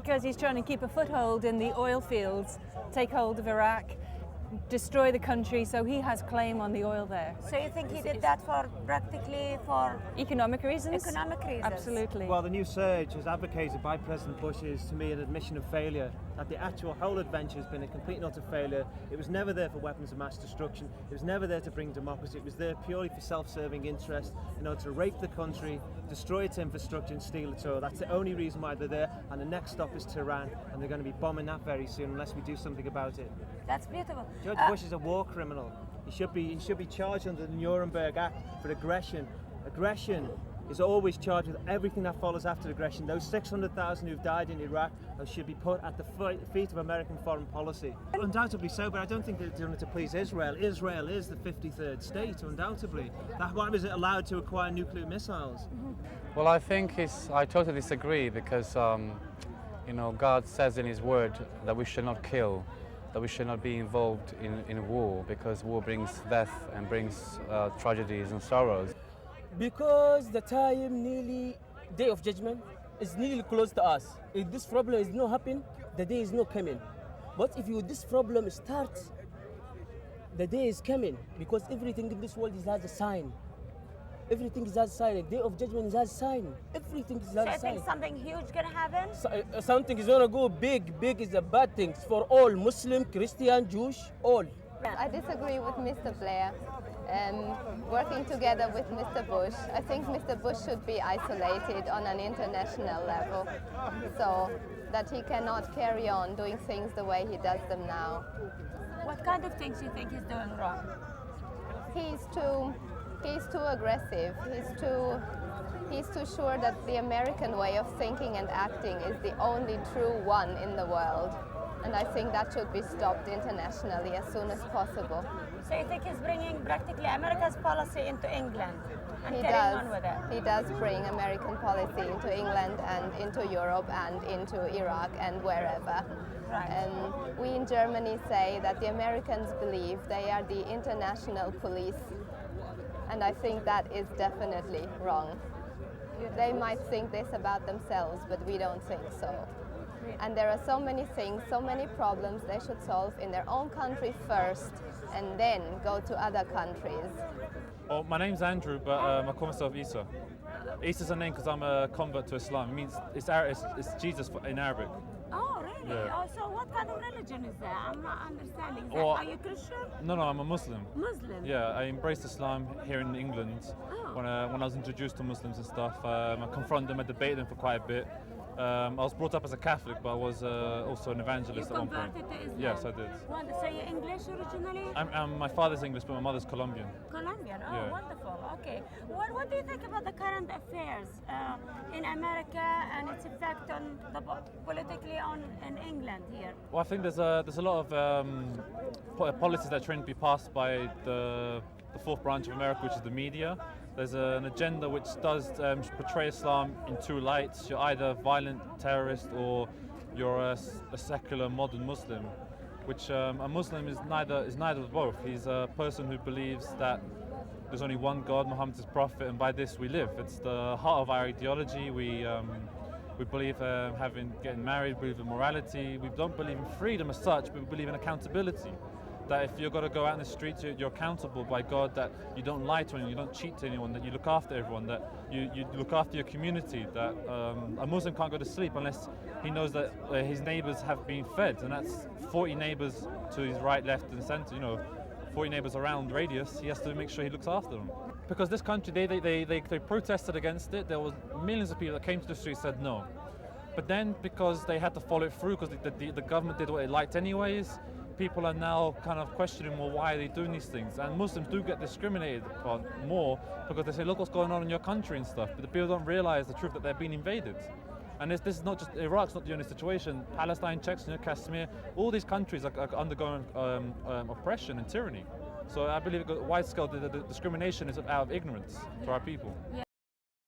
because he's trying to keep a foothold in the oil fields, take hold of Iraq, destroy the country, so he has claim on the oil there. So you think he did that for practically for Economic reasons? economic reasons? Absolutely. Well, the new surge is advocated by President Bush is, to me, an admission of failure, that the actual whole adventure has been a complete and utter failure. It was never there for weapons of mass destruction. It was never there to bring democracy. It was there purely for self-serving interest, in order to rape the country, destroy its infrastructure and steal its oil. That's the only reason why they're there, and the next stop is Tehran, and they're going to be bombing that very soon unless we do something about it. That's beautiful. George Bush is a war criminal. He should be charged under the Nuremberg Act for aggression. Aggression is always charged with everything that follows after aggression. Those 600,000 who've died in Iraq should be put at the feet of American foreign policy. Undoubtedly so, but I don't think they're doing it to please Israel. Israel is the 53rd state, undoubtedly. Why was it allowed to acquire nuclear missiles? Well, I think I totally disagree because, God says in His Word that we should not kill, that we should not be involved in war, because war brings death and brings tragedies and sorrows. Because the time nearly, day of judgment, is nearly close to us. If this problem is not happen, the day is not coming. But if this problem starts, the day is coming, because everything in this world has a sign. Everything is a sign. The day of judgment is a sign. Everything is a sign. So I think something huge gonna happen. Something is gonna go big. Big is a bad thing for all Muslim, Christian, Jewish, all. I disagree with Mr. Blair. Working together with Mr. Bush, I think Mr. Bush should be isolated on an international level, so that he cannot carry on doing things the way he does them now. What kind of things do you think he's doing wrong? He's too aggressive. He's too sure that the American way of thinking and acting is the only true one in the world. And I think that should be stopped internationally as soon as possible. So you think he's bringing practically America's policy into England and He carrying does. on with it? He does bring American policy into England and into Europe and into Iraq and wherever. Right. And we in Germany say that the Americans believe they are the international police. And I think that is definitely wrong. They might think this about themselves, but we don't think so. And there are so many things, so many problems they should solve in their own country first and then go to other countries. Well, my name's Andrew, but I call myself Isa. Isa's a name because I'm a convert to Islam. It means it's Jesus in Arabic. Oh, really? Yeah. Oh, so what kind of religion is that? I'm not understanding that. Well, Are you Christian? No, I'm a Muslim. Muslim? Yeah, I embraced Islam here in England when I was introduced to Muslims and stuff. I confronted them, I debated them for quite a bit. I was brought up as a Catholic, but I was also an evangelist at one point. You converted to Islam? Yes, I did. So you're English originally? My father's English, but my mother's Colombian. Colombian, oh, Yeah. Wonderful. Okay. What do you think about the current affairs in America and its effect on politically in England here? Well, I think there's a lot of policies that are trying to be passed by the fourth branch of America, which is the media. There's an agenda which does portray Islam in two lights. You're either a violent terrorist or you're a secular modern Muslim, which a Muslim is neither of both. He's a person who believes that there's only one God, Muhammad is prophet, and by this we live. It's the heart of our ideology. We believe getting married, we believe in morality. We don't believe in freedom as such, but we believe in accountability. That if you're going to go out in the streets, you're accountable by God, that you don't lie to anyone, you don't cheat to anyone, that you look after everyone, that you look after your community, that a Muslim can't go to sleep unless he knows that his neighbours have been fed, and that's 40 neighbours to his right, left and centre, 40 neighbours around radius. He has to make sure he looks after them. Because this country, they protested against it. There was millions of people that came to the streets and said no. But then because they had to follow it through, because the government did what it liked anyways, people are now kind of questioning, well, why are they doing these things? And Muslims do get discriminated upon more because they say, look what's going on in your country and stuff. But the people don't realize the truth that they're being invaded. And this is not just, Iraq's not the only situation. Palestine, Chechnya, Kashmir, all these countries are undergoing oppression and tyranny. So I believe wide-scale discrimination is out of ignorance for our people. Yeah.